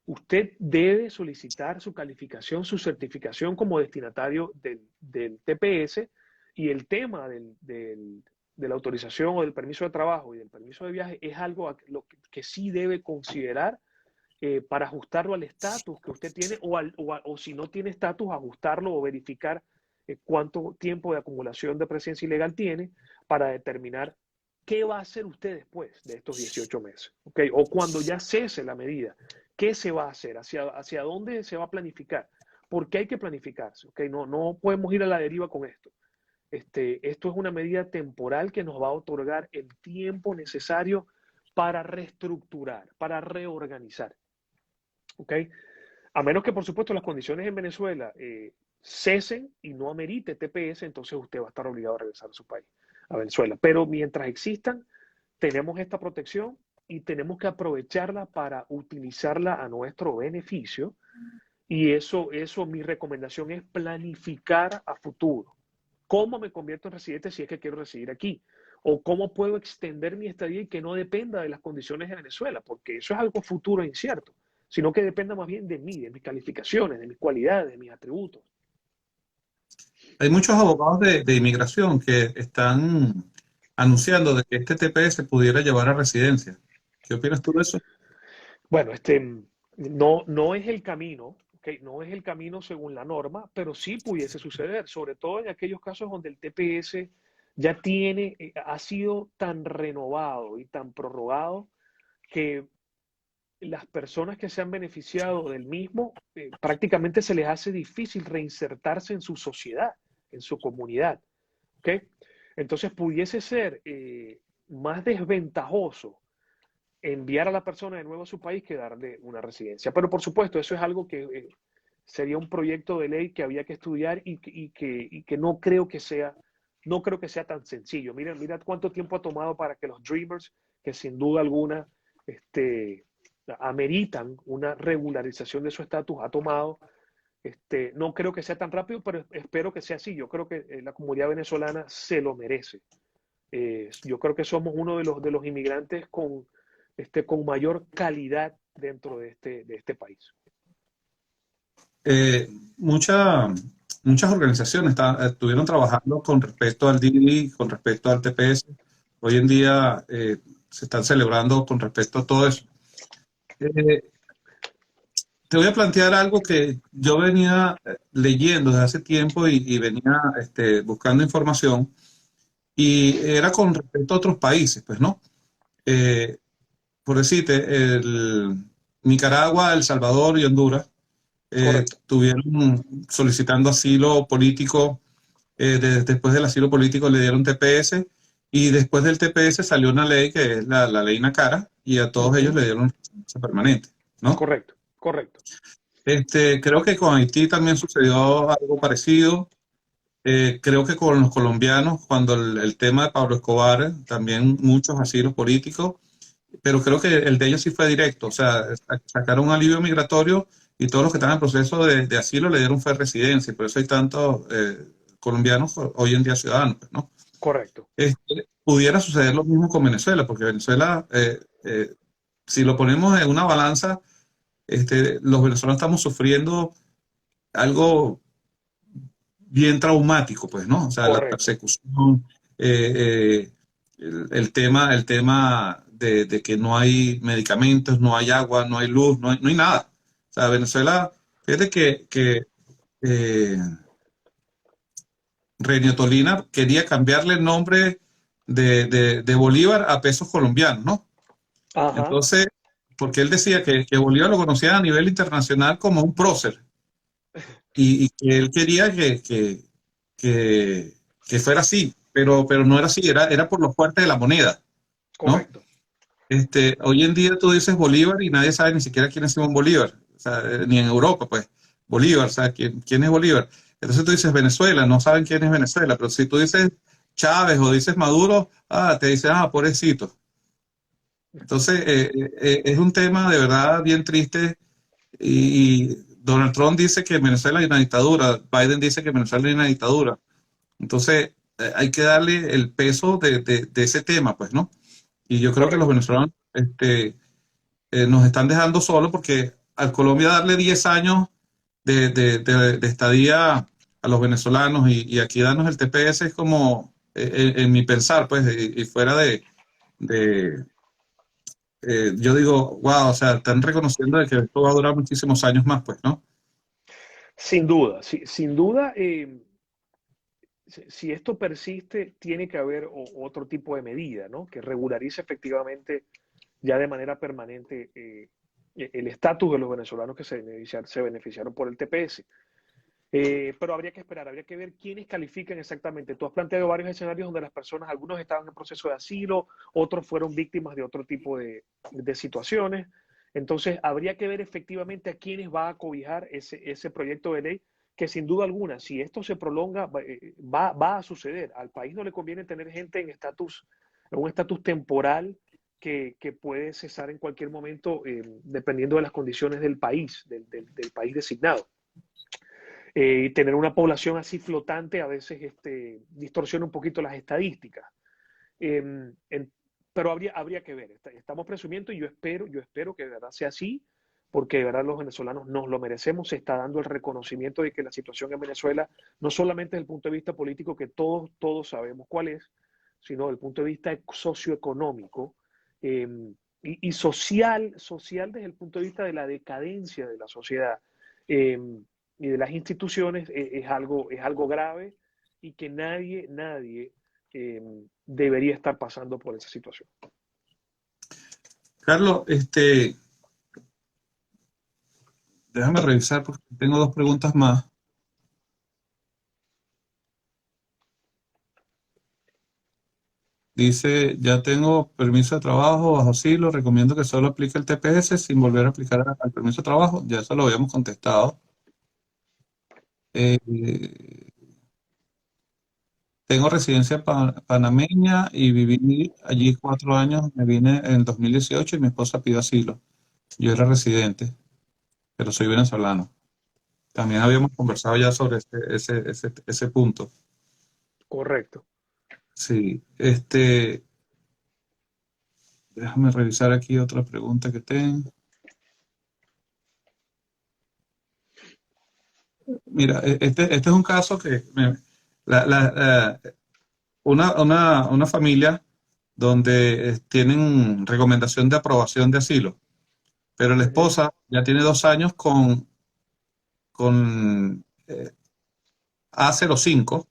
usted debe solicitar su calificación, su certificación como destinatario del TPS y el tema de la autorización o del permiso de trabajo y del permiso de viaje es algo que sí debe considerar para ajustarlo al estatus que usted tiene o si no tiene estatus, ajustarlo o verificar cuánto tiempo de acumulación de presencia ilegal tiene para determinar qué va a hacer usted después de estos 18 meses, ¿okay? O cuando ya cese la medida, ¿qué se va a hacer? ¿Hacia dónde se va a planificar? Porque hay que planificarse, ¿okay? No podemos ir a la deriva con esto. Esto es una medida temporal que nos va a otorgar el tiempo necesario para reestructurar, para reorganizar. ¿Ok? A menos que, por supuesto, las condiciones en Venezuela cesen y no amerite TPS, entonces usted va a estar obligado a regresar a su país, a Venezuela. Pero mientras existan, tenemos esta protección y tenemos que aprovecharla para utilizarla a nuestro beneficio. Y eso mi recomendación es planificar a futuro. ¿Cómo me convierto en residente si es que quiero residir aquí? ¿O cómo puedo extender mi estadía y que no dependa de las condiciones de Venezuela? Porque eso es algo futuro e incierto, sino que dependa más bien de mí, de mis calificaciones, de mis cualidades, de mis atributos. Hay muchos abogados de inmigración que están anunciando de que este TPS pudiera llevar a residencia. ¿Qué opinas tú de eso? Bueno, no es el camino, ¿okay? No es el camino según la norma, pero sí pudiese suceder, sobre todo en aquellos casos donde el TPS ya ha sido tan renovado y tan prorrogado que las personas que se han beneficiado del mismo prácticamente se les hace difícil reinsertarse en su sociedad, en su comunidad. ¿Okay? Entonces pudiese ser más desventajoso enviar a la persona de nuevo a su país que darle una residencia. Pero por supuesto, eso es algo que sería un proyecto de ley que había que estudiar y que no creo que sea tan sencillo. Mira cuánto tiempo ha tomado para que los Dreamers, que sin duda alguna ameritan una regularización de su estatus, ha tomado. No creo que sea tan rápido, pero espero que sea así. Yo creo que la comunidad venezolana se lo merece. Yo creo que somos uno de los inmigrantes con mayor calidad dentro de este país. Eh, mucha- Muchas organizaciones estuvieron trabajando con respecto al DNI, con respecto al TPS. Hoy en día se están celebrando con respecto a todo eso. Eh, Te voy a plantear algo que yo venía leyendo desde hace tiempo y venía buscando información y era con respecto a otros países, pues, ¿no? Eh, por decirte, Nicaragua, El Salvador y Honduras Correcto. tuvieron solicitando asilo político, después del asilo político le dieron TPS y después del TPS salió una ley que es la ley Nacara y a Uh todos ellos -huh. le dieron residencia permanente, ¿no? Correcto, correcto. Creo que con Haití también sucedió algo parecido. Creo que con los colombianos, cuando el tema de Pablo Escobar, también muchos asilos políticos, pero creo que el de ellos sí fue directo, o sea, sacaron un alivio migratorio y todos los que están en proceso de asilo le dieron fue residencia, y por eso hay tantos colombianos hoy en día ciudadanos, pues, ¿no? Correcto. Pudiera suceder lo mismo con Venezuela, porque Venezuela, si lo ponemos en una balanza, los venezolanos estamos sufriendo algo bien traumático, pues, ¿no? O sea, la Correcto. persecución, el tema de que no hay medicamentos, no hay agua, no hay luz, no hay nada. O sea, Venezuela, fíjate que eh, Reño Tolina quería cambiarle el nombre de Bolívar a pesos colombianos, ¿no? Ajá. Entonces, porque él decía que Bolívar lo conocía a nivel internacional como un prócer y que él quería que, que fuera así, pero no era así, era por lo fuerte de la moneda, ¿no? Correcto. Hoy en día tú dices Bolívar y nadie sabe ni siquiera quién es Simón Bolívar, o sea, ni en Europa, pues, Bolívar, o sea, ¿quién es Bolívar? Entonces tú dices Venezuela, no saben quién es Venezuela, pero si tú dices Chávez o dices Maduro, te dicen, pobrecito. Entonces, es un tema de verdad bien triste y Donald Trump dice que Venezuela hay una dictadura, Biden dice que Venezuela hay una dictadura. Entonces, hay que darle el peso de ese tema, pues, ¿no? Y yo creo que los Correcto. venezolanos nos están dejando solos porque al Colombia darle 10 años de estadía a los venezolanos y aquí darnos el TPS es como, en mi pensar, pues, y fuera de yo digo, wow, o sea, están reconociendo de que esto va a durar muchísimos años más, pues, ¿no? Sin duda, sin duda, si esto persiste, tiene que haber otro tipo de medida, ¿no? Que regularice efectivamente ya de manera permanente el estatus de los venezolanos que se beneficiaron por el TPS. Pero habría que esperar, habría que ver quiénes califican exactamente. Tú has planteado varios escenarios donde las personas, algunos estaban en proceso de asilo, otros fueron víctimas de otro tipo de situaciones. Entonces, habría que ver efectivamente a quiénes va a cobijar ese proyecto de ley, que sin duda alguna, si esto se prolonga, va a suceder. Al país no le conviene tener gente en un estatus temporal que puede cesar en cualquier momento, dependiendo de las condiciones del país, del país designado. Tener una población así flotante a veces distorsiona un poquito las estadísticas. Eh, en, pero habría que ver. Estamos presumiendo y yo espero que de verdad sea así, porque de verdad los venezolanos nos lo merecemos. Se está dando el reconocimiento de que la situación en Venezuela, no solamente desde el punto de vista político, que todos sabemos cuál es, sino desde el punto de vista socioeconómico eh, y social desde el punto de vista de la decadencia de la sociedad. Eh, y de las instituciones es algo grave y que nadie eh, debería estar pasando por esa situación. Carlos, déjame revisar porque tengo dos preguntas más. Dice, ya tengo permiso de trabajo bajo asilo, recomiendo que solo aplique el TPS sin volver a aplicar al permiso de trabajo. Ya eso lo habíamos contestado. Eh, Tengo residencia panameña y viví allí 4 años. Me vine en 2018 y mi esposa pidió asilo. Yo era residente, pero soy venezolano. También habíamos conversado ya sobre ese punto. Correcto. Sí, déjame revisar aquí otra pregunta que tengo. Mira, este es un caso que una familia donde tienen recomendación de aprobación de asilo, pero la Uh -huh. esposa ya tiene 2 años con A05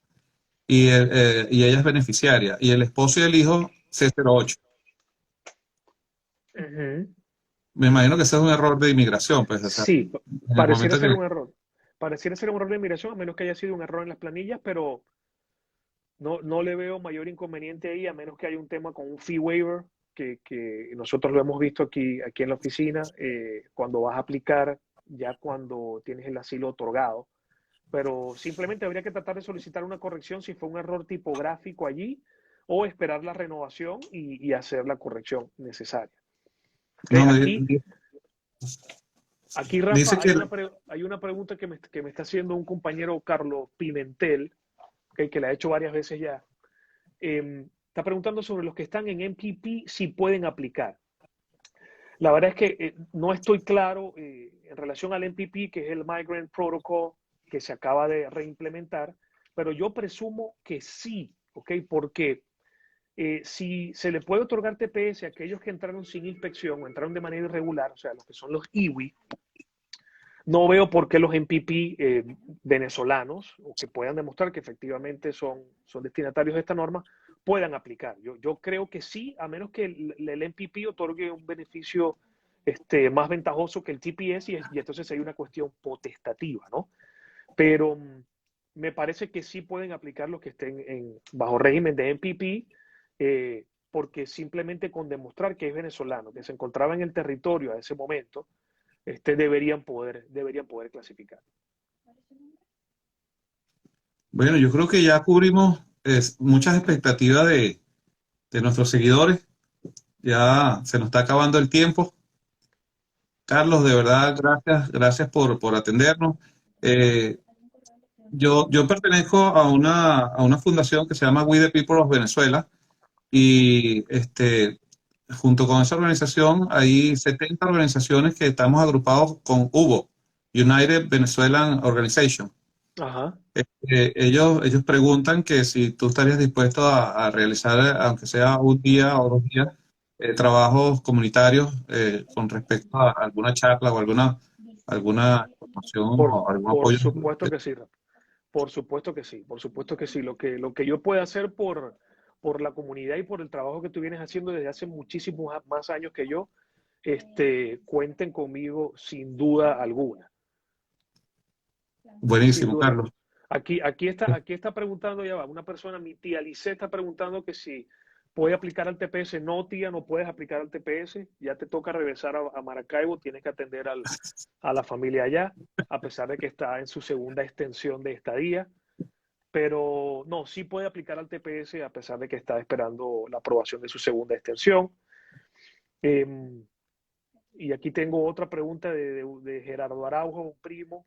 y ella es beneficiaria, y el esposo y el hijo C08. Uh -huh. Me imagino que ese es un error de inmigración, pues, o sea, Sí, en el pareciera momento ser que... un error. Pareciera ser un error de inmigración, a menos que haya sido un error en las planillas, pero no le veo mayor inconveniente ahí, a menos que haya un tema con un fee waiver, que nosotros lo hemos visto aquí en la oficina, cuando vas a aplicar, ya cuando tienes el asilo otorgado. Pero simplemente habría que tratar de solicitar una corrección si fue un error tipográfico allí, o esperar la renovación y hacer la corrección necesaria. ¿Okay? No, Aquí, Aquí, Dice Rafa, que hay una pregunta que me está haciendo un compañero, Carlos Pimentel, que la ha hecho varias veces ya. Está preguntando sobre los que están en MPP si pueden aplicar. La verdad es que no estoy claro en relación al MPP, que es el Migrant Protocol que se acaba de reimplementar, pero yo presumo que sí, ¿ok? Porque si se le puede otorgar TPS a aquellos que entraron sin inspección o entraron de manera irregular, o sea, los que son los IWI, no veo por qué los MPP venezolanos, o que puedan demostrar que efectivamente son destinatarios de esta norma, puedan aplicar. Yo creo que sí, a menos que el MPP otorgue un beneficio más ventajoso que el TPS y entonces hay una cuestión potestativa, ¿no? Pero me parece que sí pueden aplicar los que estén bajo régimen de MPP, porque simplemente con demostrar que es venezolano, que se encontraba en el territorio a ese momento, deberían poder clasificar. bueno, yo creo que ya cubrimos muchas expectativas de nuestros seguidores. Ya se nos está acabando el tiempo. Carlos, de verdad, gracias por atendernos. Eh, yo pertenezco a una fundación que se llama We the People of Venezuela y junto con esa organización hay 70 organizaciones que estamos agrupados con UVO, United Venezuelan Organization. Ajá. Ellos preguntan que si tú estarías dispuesto a realizar, aunque sea un día o 2 días, trabajos comunitarios con respecto a alguna charla o alguna información o algún Por apoyo. supuesto que sí, Rafa. Por supuesto que sí, por supuesto que sí. Lo que yo pueda hacer por la comunidad y por el trabajo que tú vienes haciendo desde hace muchísimos más años que yo, cuenten conmigo sin duda alguna. Sin Buenísimo, duda alguna. Carlos. Aquí está preguntando, ya va, una persona, mi tía Lice está preguntando que si puede aplicar al TPS. No, tía, no puedes aplicar al TPS. Ya te toca regresar a Maracaibo, tienes que atender a la familia allá, a pesar de que está en su segunda extensión de estadía. Pero no, sí puede aplicar al TPS a pesar de que está esperando la aprobación de su segunda extensión. Eh, y aquí tengo otra pregunta de Gerardo Araujo, un primo.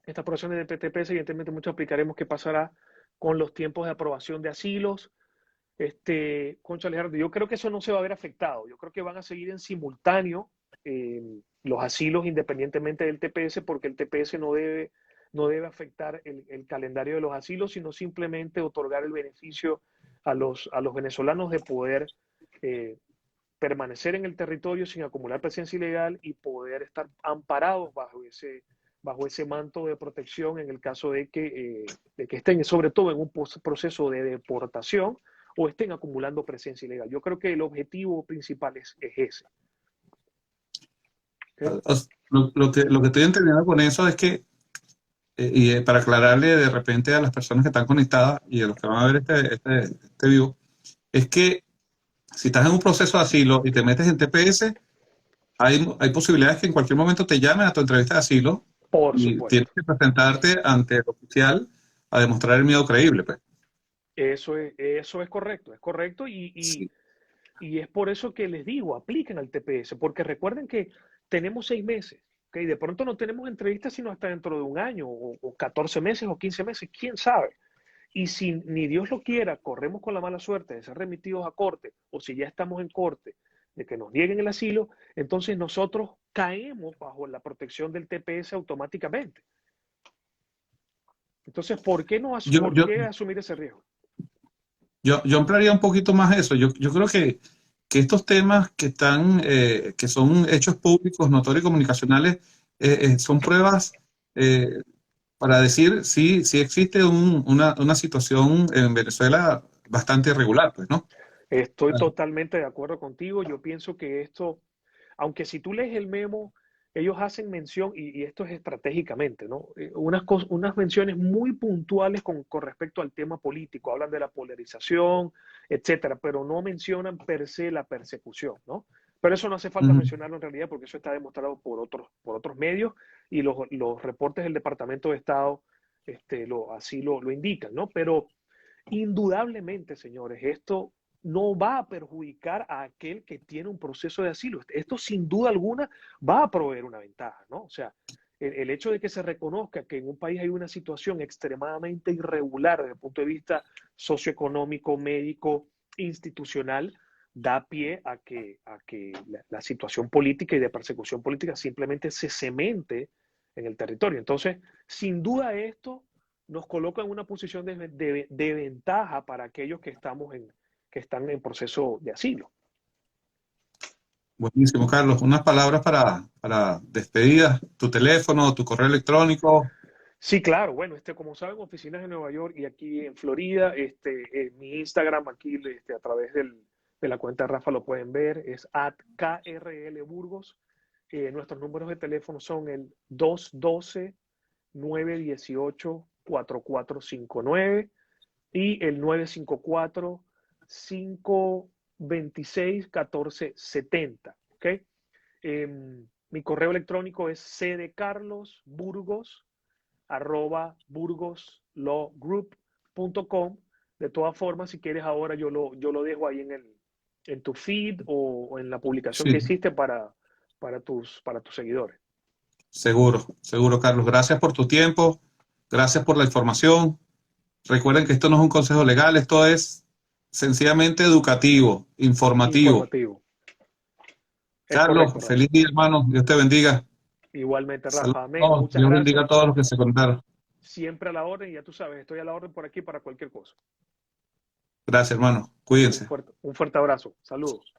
Estas aprobaciones de TPS, evidentemente mucho aplicaremos qué pasará con los tiempos de aprobación de asilos. Concha Alejandro, yo creo que eso no se va a ver afectado. Yo creo que van a seguir en simultáneo los asilos independientemente del TPS, porque el TPS no debe afectar el calendario de los asilos, sino simplemente otorgar el beneficio a los venezolanos de poder eh, permanecer en el territorio sin acumular presencia ilegal y poder estar amparados bajo ese manto de protección en el caso de que estén, sobre todo en un proceso de deportación o estén acumulando presencia ilegal. Yo creo que el objetivo principal es ese. ¿Okay? Lo que estoy entendiendo con eso es que, para aclararle de repente a las personas que están conectadas y a los que van a ver este vivo, es que si estás en un proceso de asilo y te metes en TPS, hay posibilidades que en cualquier momento te llamen a tu entrevista de asilo Por y tienes supuesto. que presentarte ante el oficial a demostrar el miedo creíble, pues. Eso es correcto Sí. y es por eso que les digo, apliquen al TPS, porque recuerden que tenemos 6 meses, ¿ok? De pronto no tenemos entrevistas sino hasta dentro de un año, o 14 meses, o 15 meses, quién sabe. Y si ni Dios lo quiera, corremos con la mala suerte de ser remitidos a corte, o si ya estamos en corte, de que nos nieguen el asilo, entonces nosotros caemos bajo la protección del TPS automáticamente. Entonces, Yo, ¿por yo, qué asumir ese riesgo? yo ampliaría un poquito más eso. Yo creo que estos temas que son hechos públicos, notorios y comunicacionales, son pruebas eh, para decir si existe una situación en Venezuela bastante irregular, pues, ¿no? Estoy totalmente de acuerdo contigo. Yo pienso que esto, aunque si tú lees el memo, ellos hacen mención, y esto es estratégicamente, ¿no? Unas menciones muy puntuales con respecto al tema político. Hablan de la polarización, etcétera, pero no mencionan per se la persecución, ¿no? Pero eso no hace falta Ujú. mencionarlo en realidad porque eso está demostrado por otros medios y los reportes del Departamento de Estado así lo indican, ¿no? Pero indudablemente, señores, esto no va a perjudicar a aquel que tiene un proceso de asilo. Esto sin duda alguna va a proveer una ventaja, ¿no? O sea, el hecho de que se reconozca que en un país hay una situación extremadamente irregular desde el punto de vista socioeconómico, médico, institucional, da pie a que la situación política y de persecución política simplemente se cemente en el territorio. Entonces, sin duda esto nos coloca en una posición de ventaja para aquellos que están en proceso de asilo. Buenísimo, Carlos. Unas palabras para despedida, tu teléfono, tu correo electrónico. Sí, claro. Bueno, como saben, oficinas en Nueva York y aquí en Florida, mi Instagram aquí a través de la cuenta de Rafa lo pueden ver, es @krlburgos. Nuestros números de teléfono son el 212-918-4459 y el 954-526-1470. ¿Ok? Mi correo electrónico es cdecarlosburgos@burgoslawgroup.com. De todas formas, si quieres ahora yo lo dejo ahí en tu feed o en la publicación que Sí, hiciste para tus seguidores. seguro, seguro, Carlos. Gracias por tu tiempo, gracias por la información. Recuerden que esto no es un consejo legal, esto es sencillamente educativo, informativo. Informativo. Es Carlos, correcto, Rafa. feliz día, hermano. Dios te bendiga. Igualmente, Saludos Rafa. a Amén. todos. Muchas Dios gracias. bendiga a todos los que se conectaron. Siempre a la orden, y ya tú sabes, estoy a la orden por aquí para cualquier cosa. Gracias, hermano. Cuídense. Un fuerte abrazo. Saludos.